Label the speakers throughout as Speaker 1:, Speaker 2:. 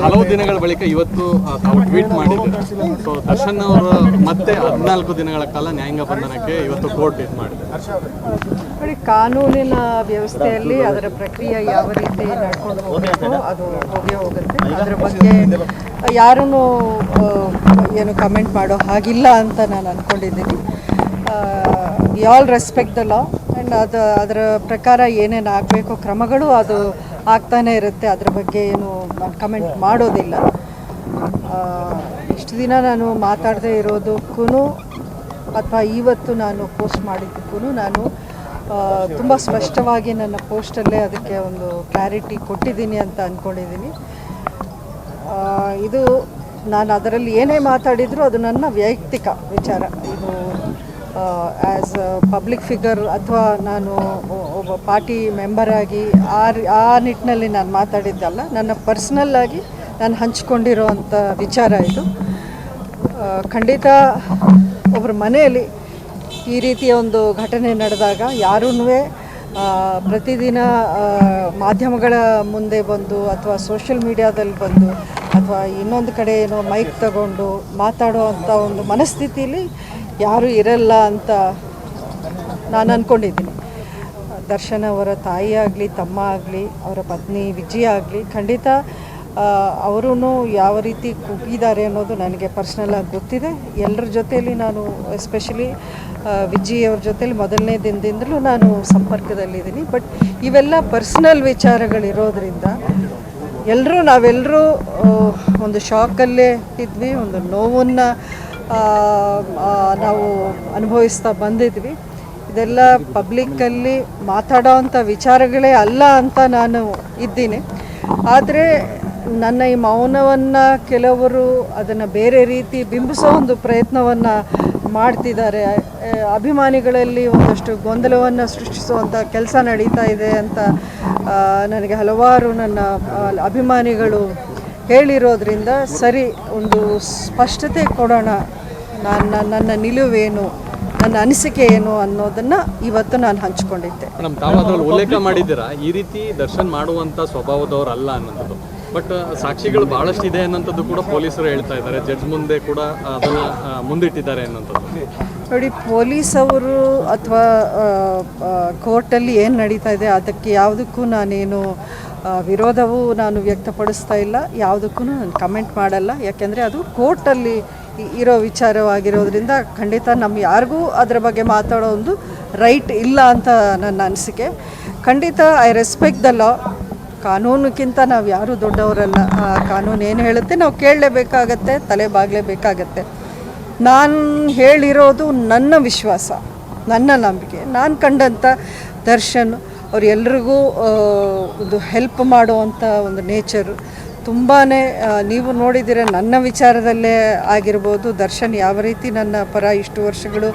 Speaker 1: ಹಲವು ದಿನಗಳ ಬಳಿಕ ಇವತ್ತು ತಾವು ಟ್ವೀಟ್ ಮಾಡಿದ್ದಾರೆ. ಸೊ ದರ್ಶನ್ ಅವರು ಮತ್ತೆ 14 ದಿನಗಳ ಕಾಲ ನ್ಯಾಯಾಂಗ ಬಂಧನಕ್ಕೆ ಇವತ್ತು ಕೋರ್ಟ್ ಇದು ಮಾಡಿದೆ.
Speaker 2: ನೋಡಿ, ಕಾನೂನಿನ ವ್ಯವಸ್ಥೆಯಲ್ಲಿ ಅದರ ಪ್ರಕ್ರಿಯೆ ಯಾವ ರೀತಿ ನಡ್ಕೊಂಡು ಹೋಗಬೇಕು ಅದು ಹೋಗುತ್ತೆ. ಅದರ ಬಗ್ಗೆ ಯಾರೂ ಏನು ಕಮೆಂಟ್ ಮಾಡೋ ಹಾಗಿಲ್ಲ ಅಂತ ನಾನು ಅಂದ್ಕೊಂಡಿದ್ದೀನಿ. We all respect the law and ಅದರ ಪ್ರಕಾರ ಏನೇನು ಆಗಬೇಕು ಕ್ರಮಗಳು ಅದು ಆಗ್ತಾನೆ ಇರುತ್ತೆ. ಅದ್ರ ಬಗ್ಗೆ ಏನು ನಾನು ಕಮೆಂಟ್ ಮಾಡೋದಿಲ್ಲ. ಇಷ್ಟು ದಿನ ನಾನು ಮಾತಾಡದೇ ಇರೋದಕ್ಕೂ ಅಥವಾ ಇವತ್ತು ನಾನು ಪೋಸ್ಟ್ ಮಾಡಿದ್ದಕ್ಕೂ ನಾನು ತುಂಬ ಸ್ಪಷ್ಟವಾಗಿ ನನ್ನ ಪೋಸ್ಟಲ್ಲೇ ಅದಕ್ಕೆ ಒಂದು ಕ್ಲಾರಿಟಿ ಕೊಟ್ಟಿದ್ದೀನಿ ಅಂತ ಅಂದ್ಕೊಂಡಿದ್ದೀನಿ. ಇದು ನಾನು ಅದರಲ್ಲಿ ಏನೇ ಮಾತಾಡಿದರೂ ಅದು ನನ್ನ ವೈಯಕ್ತಿಕ ವಿಚಾರ. ಇದು ಆ್ಯಸ್ ಅ ಪಬ್ಲಿಕ್ ಫಿಗರ್ ಅಥವಾ ನಾನು ಒಬ್ಬ ಪಾರ್ಟಿ ಮೆಂಬರ್ ಆಗಿ ಆ ನಿಟ್ಟಿನಲ್ಲಿ ನಾನು ಮಾತಾಡಿದ್ದಲ್ಲ. ನನ್ನ ಪರ್ಸ್ನಲ್ಲಾಗಿ ನಾನು ಹಂಚ್ಕೊಂಡಿರೋ ಅಂಥ ವಿಚಾರ ಇದು. ಖಂಡಿತ ಒಬ್ಬರ ಮನೆಯಲ್ಲಿ ಈ ರೀತಿಯ ಒಂದು ಘಟನೆ ನಡೆದಾಗ ಯಾರೂ ಪ್ರತಿದಿನ ಮಾಧ್ಯಮಗಳ ಮುಂದೆ ಬಂದು ಅಥವಾ ಸೋಷಿಯಲ್ ಮೀಡಿಯಾದಲ್ಲಿ ಬಂದು ಅಥವಾ ಇನ್ನೊಂದು ಕಡೆ ಏನೋ ಮೈಕ್ ತಗೊಂಡು ಮಾತಾಡೋ ಅಂಥ ಒಂದು ಮನಸ್ಥಿತಿಲಿ ಯಾರೂ ಇರಲ್ಲ ಅಂತ ನಾನು ಅಂದ್ಕೊಂಡಿದ್ದೀನಿ. ದರ್ಶನ್ ಅವರ ತಾಯಿ ಆಗಲಿ, ತಮ್ಮ ಆಗಲಿ, ಅವರ ಪತ್ನಿ ವಿಜಯ ಆಗಲಿ, ಖಂಡಿತ ಅವರೂ ಯಾವ ರೀತಿ ಕುಗ್ಗಿದ್ದಾರೆ ಅನ್ನೋದು ನನಗೆ ಪರ್ಸ್ನಲಾಗಿ ಗೊತ್ತಿದೆ. ಎಲ್ಲರ ಜೊತೆಯಲ್ಲಿ ನಾನು ಎಸ್ಪೆಷಲಿ ವಿಜಯವ್ರ ಜೊತೇಲಿ ಮೊದಲನೇ ದಿನದಿಂದಲೂ ನಾನು ಸಂಪರ್ಕದಲ್ಲಿದ್ದೀನಿ. ಬಟ್ ಇವೆಲ್ಲ ಪರ್ಸ್ನಲ್ ವಿಚಾರಗಳಿರೋದ್ರಿಂದ ನಾವೆಲ್ಲರೂ ಒಂದು ಶಾಕಲ್ಲೇ ಇದ್ವಿ, ಒಂದು ನೋವನ್ನು ನಾವು ಅನುಭವಿಸ್ತಾ ಬಂದಿದ್ವಿ. ಇದೆಲ್ಲ ಪಬ್ಲಿಕ್ಕಲ್ಲಿ ಮಾತಾಡೋ ಅಂಥ ವಿಚಾರಗಳೇ ಅಲ್ಲ ಅಂತ ನಾನು ಇದ್ದೀನಿ. ಆದರೆ ನನ್ನ ಈ ಮೌನವನ್ನು ಕೆಲವರು ಅದನ್ನು ಬೇರೆ ರೀತಿ ಬಿಂಬಿಸೋ ಒಂದು ಪ್ರಯತ್ನವನ್ನು ಮಾಡ್ತಿದ್ದಾರೆ. ಅಭಿಮಾನಿಗಳಲ್ಲಿ ಒಂದಷ್ಟು ಗೊಂದಲವನ್ನು ಸೃಷ್ಟಿಸುವಂಥ ಕೆಲಸ ನಡೀತಾ ಇದೆ ಅಂತ ನನಗೆ ಹಲವಾರು ನನ್ನ ಅಭಿಮಾನಿಗಳು ಹೇಳಿರೋದ್ರಿಂದ ಸರಿ ಒಂದು ಸ್ಪಷ್ಟತೆ ಕೊಡೋಣ, ನನ್ನ ನಿಲುವೇನು, ನನ್ನ ಅನಿಸಿಕೆ ಏನು ಅನ್ನೋದನ್ನು ಇವತ್ತು ನಾನು ಹಂಚ್ಕೊಂಡಿದ್ದೆ.
Speaker 1: ಮೇಡಮ್, ತಾವು ಅದರಲ್ಲಿ ಉಲ್ಲೇಖ ಮಾಡಿದ್ದೀರಾ ಈ ರೀತಿ ದರ್ಶನ್ ಮಾಡುವಂಥ ಸ್ವಭಾವದವರು ಅಲ್ಲ ಅನ್ನೋದು. ಬಟ್ ಸಾಕ್ಷಿಗಳು ಭಾಳಷ್ಟು ಇದೆ ಅನ್ನೋಂಥದ್ದು ಕೂಡ ಪೊಲೀಸರು ಹೇಳ್ತಾ ಇದ್ದಾರೆ. ಜಡ್ಜ್ ಮುಂದೆ ಕೂಡ ಅದನ್ನು ಮುಂದಿಟ್ಟಿದ್ದಾರೆ ಅನ್ನೋಂಥದ್ದು.
Speaker 2: ನೋಡಿ, ಪೊಲೀಸ್ ಅವರು ಅಥವಾ ಕೋರ್ಟಲ್ಲಿ ಏನು ನಡೀತಾ ಇದೆ ಅದಕ್ಕೆ ಯಾವುದಕ್ಕೂ ನಾನೇನು ವಿರೋಧವೂ ನಾನು ವ್ಯಕ್ತಪಡಿಸ್ತಾ ಇಲ್ಲ, ಯಾವುದಕ್ಕೂ ನಾನು ಕಮೆಂಟ್ ಮಾಡಲ್ಲ. ಯಾಕೆಂದರೆ ಅದು ಕೋರ್ಟಲ್ಲಿ ಇರೋ ವಿಚಾರವಾಗಿರೋದ್ರಿಂದ ಖಂಡಿತ ಯಾರಿಗೂ ಅದರ ಬಗ್ಗೆ ಮಾತಾಡೋ ಒಂದು ರೈಟ್ ಇಲ್ಲ ಅಂತ ನನ್ನ ಅನಿಸಿಕೆ. ಖಂಡಿತ ಐ ರೆಸ್ಪೆಕ್ಟ್ ದ ಲಾ. ಕಾನೂನಿಗಿಂತ ನಾವು ಯಾರೂ ದೊಡ್ಡವರಲ್ಲ. ಕಾನೂನು ಏನು ಹೇಳುತ್ತೆ ನಾವು ಕೇಳಲೇಬೇಕಾಗತ್ತೆ, ತಲೆ ಬಾಗಲೇಬೇಕಾಗತ್ತೆ. ನಾನು ಹೇಳಿರೋದು ನನ್ನ ವಿಶ್ವಾಸ, ನನ್ನ ನಂಬಿಕೆ. ನಾನು ಕಂಡಂಥ ದರ್ಶನ್ ಅವ್ರು ಎಲ್ರಿಗೂ ಒಂದು ಹೆಲ್ಪ್ ಮಾಡುವಂಥ ಒಂದು ನೇಚರು ತುಂಬಾ ನೀವು ನೋಡಿದ್ದೀರ. ನನ್ನ ವಿಚಾರದಲ್ಲೇ ಆಗಿರ್ಬೋದು, ದರ್ಶನ್ ಯಾವ ರೀತಿ ನನ್ನ ಪರ ಇಷ್ಟು ವರ್ಷಗಳು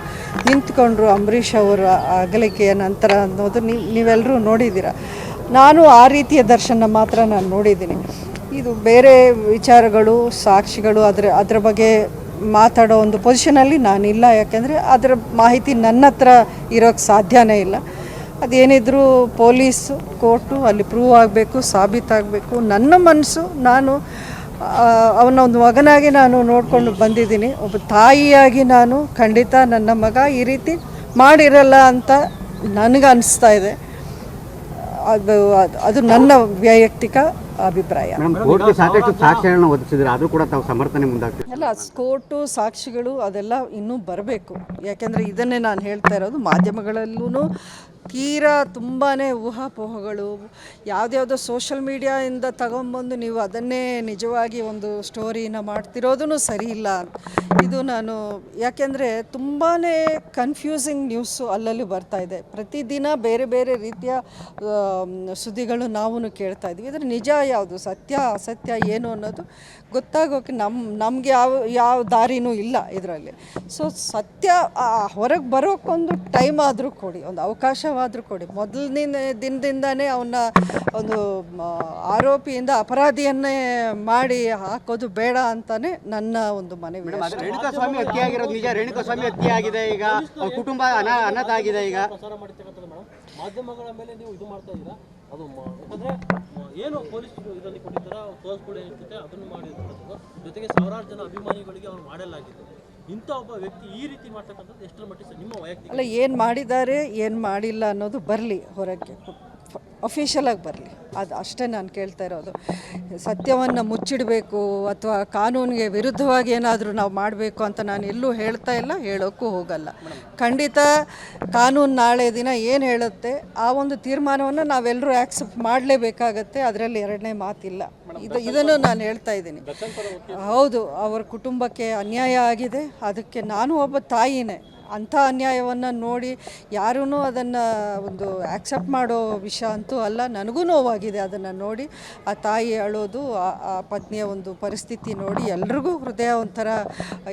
Speaker 2: ನಿಂತ್ಕೊಂಡ್ರು ಅಂಬರೀಷ್ ಅವರ ಅಗಲಿಕೆಯ ನಂತರ ಅನ್ನೋದು ನೀವೆಲ್ಲರೂ ನೋಡಿದ್ದೀರ. ನಾನು ಆ ರೀತಿಯ ದರ್ಶನ ಮಾತ್ರ ನಾನು ನೋಡಿದ್ದೀನಿ. ಇದು ಬೇರೆ ವಿಚಾರಗಳು, ಸಾಕ್ಷಿಗಳು ಅದರ ಬಗ್ಗೆ ಮಾತಾಡೋ ಒಂದು ಪೊಸಿಷನಲ್ಲಿ ನಾನಿಲ್ಲ. ಯಾಕೆಂದರೆ ಅದರ ಮಾಹಿತಿ ನನ್ನ ಹತ್ರ ಇರೋಕ್ಕೆ ಸಾಧ್ಯನೇ ಇಲ್ಲ. ಅದೇನಿದ್ರು ಪೊಲೀಸು, ಕೋರ್ಟು ಅಲ್ಲಿ ಪ್ರೂವ್ ಆಗಬೇಕು, ಸಾಬೀತಾಗಬೇಕು. ನನ್ನ ಮನಸ್ಸು, ನಾನು ಅವನ ಒಂದು ಮಗನಾಗಿ ನಾನು ನೋಡಿಕೊಂಡು ಬಂದಿದ್ದೀನಿ. ಒಬ್ಬ ತಾಯಿಯಾಗಿ ನಾನು ಖಂಡಿತ ನನ್ನ ಮಗ ಈ ರೀತಿ ಮಾಡಿರಲ್ಲ ಅಂತ ನನಗೆ ಅನಿಸ್ತಾ ಇದೆ. ಅದು ನನ್ನ ವೈಯಕ್ತಿಕ ಅಭಿಪ್ರಾಯ.
Speaker 3: ಸಾಕಷ್ಟು ಸಾಕ್ಷ್ಯಗಳನ್ನು ಒದಗಿಸಿದ್ರೆ ಆದರೂ ಕೂಡ ತಾವು ಸಮರ್ಥನೆ ಮುಂದಾಗ್ತೀವಿ
Speaker 2: ಅಲ್ಲ. ಕೋರ್ಟು, ಸಾಕ್ಷಿಗಳು ಅದೆಲ್ಲ ಇನ್ನೂ ಬರಬೇಕು. ಯಾಕೆಂದರೆ ಇದನ್ನೇ ನಾನು ಹೇಳ್ತಾ ಇರೋದು. ಮಾಧ್ಯಮಗಳಲ್ಲೂ ತೀರಾ ತುಂಬಾ ಊಹಾಪೋಹಗಳು, ಯಾವುದ್ಯಾವುದೋ ಸೋಷಲ್ ಮೀಡಿಯಾದಿಂದ ತಗೊಂಬಂದು ನೀವು ಅದನ್ನೇ ನಿಜವಾಗಿ ಒಂದು ಸ್ಟೋರಿನ ಮಾಡ್ತಿರೋದೂ ಸರಿ ಇಲ್ಲ. ಇದು ನಾನು ಯಾಕೆಂದರೆ ತುಂಬಾ ಕನ್ಫ್ಯೂಸಿಂಗ್ ನ್ಯೂಸು ಅಲ್ಲಲ್ಲಿ ಬರ್ತಾಯಿದೆ. ಪ್ರತಿದಿನ ಬೇರೆ ಬೇರೆ ರೀತಿಯ ಸುದ್ದಿಗಳು ನಾವು ಕೇಳ್ತಾ ಇದ್ವಿ. ಇದರ ನಿಜ ಯಾವುದು, ಸತ್ಯ ಅಸತ್ಯ ಏನು ಅನ್ನೋದು ಗೊತ್ತಾಗೋಕ್ಕೆ ನಮಗೆ ಯಾವ ದಾರಿನೂ ಇಲ್ಲ ಇದರಲ್ಲಿ. ಸೊ ಸತ್ಯ ಹೊರಗೆ ಬರೋಕ್ಕೊಂದು ಟೈಮ್ ಆದರೂ ಕೊಡಿ, ಒಂದು ಅವಕಾಶವಾದರೂ ಕೊಡಿ. ಮೊದಲನೇ ದಿನದಿಂದನೇ ಅವನ್ನ ಒಂದು ಆರೋಪಿಯಿಂದ ಅಪರಾಧಿಯನ್ನೇ ಮಾಡಿ ಹಾಕೋದು ಬೇಡ ಅಂತಾನೆ ನನ್ನ ಒಂದು ಮನವಿ.
Speaker 3: ರೇಣುಕಾಸ್ವಾಮಿ ಹತ್ಯೆ ಆಗಿರೋದು ನಿಜ. ರೇಣುಕಾಸ್ವಾಮಿ ಹತ್ಯೆ ಆಗಿದೆ, ಈಗ ಕುಟುಂಬ ಅನಾಥ ಆಗಿದೆ. ಈಗ
Speaker 4: ಮಾಧ್ಯಮಗಳ ಮೇಲೆ ನೀವು ಇದು ಮಾಡ್ತಾ ಇದ್ದೀರಾ, ಅದು ಯಾಕಂದರೆ ಏನು ಪೊಲೀಸ್ ಇದರಲ್ಲಿ ಕೊಟ್ಟಿದ್ದಾರೆ ತೋರಿಸ್ಗಳು ಏನಿರ್ತದೆ ಅದನ್ನು ಮಾಡಿರ್ತಕ್ಕಂಥದ್ದು, ಜೊತೆಗೆ ಸಾವಿರಾರು ಜನ ಅಭಿಮಾನಿಗಳಿಗೆ ಅವ್ರು ಮಾಡಲಾಗಿದೆ. ಇಂಥ ಒಬ್ಬ ವ್ಯಕ್ತಿ ಈ ರೀತಿ ಮಾಡ್ತಕ್ಕಂಥದ್ದು ಎಷ್ಟರ ಮಟ್ಟಿಗೆ ನಿಮ್ಮ ವೈಯಕ್ತಿಕ
Speaker 2: ಅಲ್ಲ, ಏನು ಮಾಡಿದ್ದಾರೆ ಏನು ಮಾಡಿಲ್ಲ ಅನ್ನೋದು ಬರಲಿ ಹೊರಗೆ, ಅಫಿಷಿಯಲಾಗಿ ಬರಲಿ, ಅದು ಅಷ್ಟೇ ನಾನು ಕೇಳ್ತಾ ಇರೋದು. ಸತ್ಯವನ್ನು ಮುಚ್ಚಿಡಬೇಕು ಅಥವಾ ಕಾನೂನಿಗೆ ವಿರುದ್ಧವಾಗಿ ಏನಾದರೂ ನಾವು ಮಾಡಬೇಕು ಅಂತ ನಾನು ಎಲ್ಲೂ ಹೇಳ್ತಾ ಇಲ್ಲ, ಹೇಳೋಕ್ಕೂ ಹೋಗಲ್ಲ. ಖಂಡಿತ ಕಾನೂನು ನಾಳೆ ದಿನ ಏನು ಹೇಳುತ್ತೆ ಆ ಒಂದು ತೀರ್ಮಾನವನ್ನು ನಾವೆಲ್ಲರೂ ಆ್ಯಕ್ಸೆಪ್ಟ್ ಮಾಡಲೇಬೇಕಾಗತ್ತೆ, ಅದರಲ್ಲಿ ಎರಡನೇ ಮಾತಿಲ್ಲ. ಇದನ್ನು ನಾನು ಹೇಳ್ತಾ ಇದ್ದೀನಿ. ಹೌದು, ಅವರ ಕುಟುಂಬಕ್ಕೆ ಅನ್ಯಾಯ ಆಗಿದೆ, ಅದಕ್ಕೆ ನಾನು ಒಬ್ಬ ತಾಯಿನೇ. ಅಂಥ ಅನ್ಯಾಯವನ್ನು ನೋಡಿ ಯಾರೂ ಅದನ್ನು ಒಂದು ಆ್ಯಕ್ಸೆಪ್ಟ್ ಮಾಡೋ ವಿಷಯ ಅಂತೂ ಅಲ್ಲ. ನನಗೂ ನೋವಾಗಿದೆ ಅದನ್ನು ನೋಡಿ, ಆ ತಾಯಿ ಅಳೋದು, ಆ ಪತ್ನಿಯ ಒಂದು ಪರಿಸ್ಥಿತಿ ನೋಡಿ ಎಲ್ರಿಗೂ ಹೃದಯ ಒಂಥರ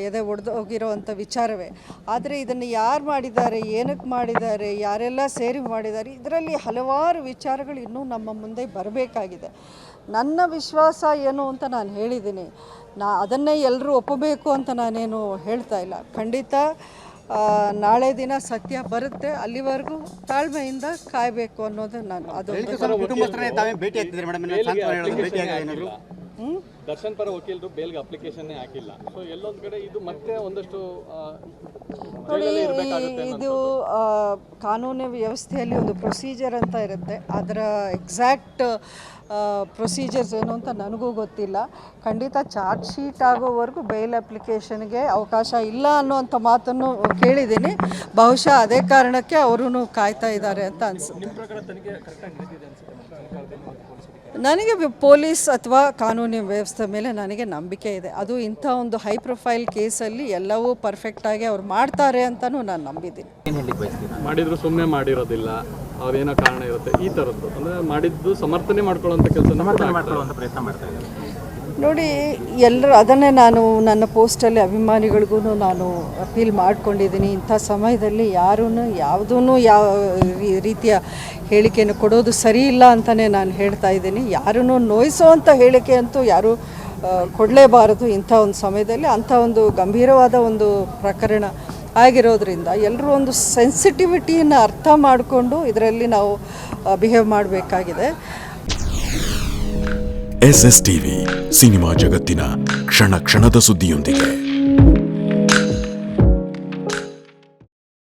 Speaker 2: ಎದೆ ಒಡೆದೋಗಿರೋವಂಥ ವಿಚಾರವೇ. ಆದರೆ ಇದನ್ನು ಯಾರು ಮಾಡಿದ್ದಾರೆ, ಏನಕ್ಕೆ ಮಾಡಿದ್ದಾರೆ, ಯಾರೆಲ್ಲ ಸೇರಿ ಮಾಡಿದ್ದಾರೆ, ಇದರಲ್ಲಿ ಹಲವಾರು ವಿಚಾರಗಳು ಇನ್ನೂ ನಮ್ಮ ಮುಂದೆ ಬರಬೇಕಾಗಿದೆ. ನನ್ನ ವಿಶ್ವಾಸ ಏನು ಅಂತ ನಾನು ಹೇಳಿದ್ದೀನಿ. ಅದನ್ನೇ ಎಲ್ಲರೂ ಒಪ್ಪಬೇಕು ಅಂತ ನಾನೇನು ಹೇಳ್ತಾ ಇಲ್ಲ. ಖಂಡಿತ ನಾಳೆ ದಿನ ಸತ್ಯ ಬರುತ್ತೆ, ಅಲ್ಲಿವರೆಗೂ ತಾಳ್ಮೆಯಿಂದ ಕಾಯಬೇಕು ಅನ್ನೋದು ನಾನು. ಅದು
Speaker 1: ದರ್ಶನ್ ಪರ ವಕೀಲರು ಬೇಲ್ಗೆ ಅಪ್ಲಿಕೇಶನ್ನೇ ಹಾಕಿಲ್ಲ. ಸೊ ಎಲ್ಲೊಂದು ಕಡೆ ಇದು ಮತ್ತೆ ಒಂದಷ್ಟು
Speaker 2: ನೋಡಿ, ಇದು ಕಾನೂನು ವ್ಯವಸ್ಥೆಯಲ್ಲಿ ಒಂದು ಪ್ರೊಸೀಜರ್ ಅಂತ ಇರುತ್ತೆ. ಅದರ ಎಕ್ಸಾಕ್ಟ್ ಪ್ರೊಸೀಜರ್ಸ್ ಏನು ಅಂತ ನನಗೂ ಗೊತ್ತಿಲ್ಲ. ಖಂಡಿತ ಚಾರ್ಜ್ ಶೀಟ್ ಆಗೋವರೆಗೂ ಬೇಲ್ ಅಪ್ಲಿಕೇಶನ್ಗೆ ಅವಕಾಶ ಇಲ್ಲ ಅನ್ನೋವಂಥ ಮಾತನ್ನು ಕೇಳಿದ್ದೀನಿ. ಬಹುಶಃ ಅದೇ ಕಾರಣಕ್ಕೆ ಅವರೂ ಕಾಯ್ತಾ ಇದ್ದಾರೆ ಅಂತ ಅನಿಸುತ್ತೆ. ನನಗೆ ಪೊಲೀಸ್ ಅಥವಾ ಕಾನೂನಿನ ವ್ಯವಸ್ಥೆ ಮೇಲೆ ನನಗೆ ನಂಬಿಕೆ ಇದೆ. ಅದು ಇಂಥ ಒಂದು ಹೈ ಪ್ರೊಫೈಲ್ ಕೇಸಲ್ಲಿ ಎಲ್ಲವೂ ಪರ್ಫೆಕ್ಟಾಗಿ ಅವ್ರು ಮಾಡ್ತಾರೆ ಅಂತಲೂ ನಾನು ನಂಬಿದ್ದೀನಿ.
Speaker 1: ಮಾಡಿದ್ರು ಸುಮ್ಮನೆ ಮಾಡಿರೋದಿಲ್ಲ, ಅವ್ರೇನೋ ಕಾರಣ ಇರುತ್ತೆ, ಈ ಥರದ್ದು ಅಂದರೆ ಮಾಡಿದ್ದು ಸಮರ್ಥನೆ ಮಾಡ್ಕೊಳ್ಳೋಂಥ ಕೆಲಸ ಪ್ರಯತ್ನ ಮಾಡ್ತಾ ಇದ್ದಾರೆ.
Speaker 2: ನೋಡಿ, ಎಲ್ಲರೂ ಅದನ್ನೇ ನಾನು ನನ್ನ ಪೋಸ್ಟಲ್ಲಿ ಅಭಿಮಾನಿಗಳಿಗೂ ನಾನು ಅಪೀಲ್ ಮಾಡ್ಕೊಂಡಿದ್ದೀನಿ. ಇಂಥ ಸಮಯದಲ್ಲಿ ಯಾರೂ ಯಾವುದೂ ಯಾವ ರೀತಿಯ ಹೇಳಿಕೆಯನ್ನು ಕೊಡೋದು ಸರಿ ಇಲ್ಲ ಅಂತಲೇ ನಾನು ಹೇಳ್ತಾ ಇದ್ದೀನಿ. ಯಾರನ್ನೂ ನೋಯಿಸೋವಂಥ ಹೇಳಿಕೆ ಅಂತೂ ಯಾರೂ ಕೊಡಲೇಬಾರದು ಇಂಥ ಒಂದು ಸಮಯದಲ್ಲಿ. ಅಂಥ ಒಂದು ಗಂಭೀರವಾದ ಒಂದು ಪ್ರಕರಣ ಆಗಿರೋದ್ರಿಂದ ಎಲ್ಲರೂ ಒಂದು ಸೆನ್ಸಿಟಿವಿಟಿಯನ್ನು ಅರ್ಥ ಮಾಡಿಕೊಂಡು ಇದರಲ್ಲಿ ನಾವು ಬಿಹೇವ್ ಮಾಡಬೇಕಾಗಿದೆ.
Speaker 5: SSTV ಸಿನಿಮಾ ಜಗತ್ತಿನ ಕ್ಷಣ ಕ್ಷಣದ ಸುದ್ದಿಯೊಂದಿಗೆ.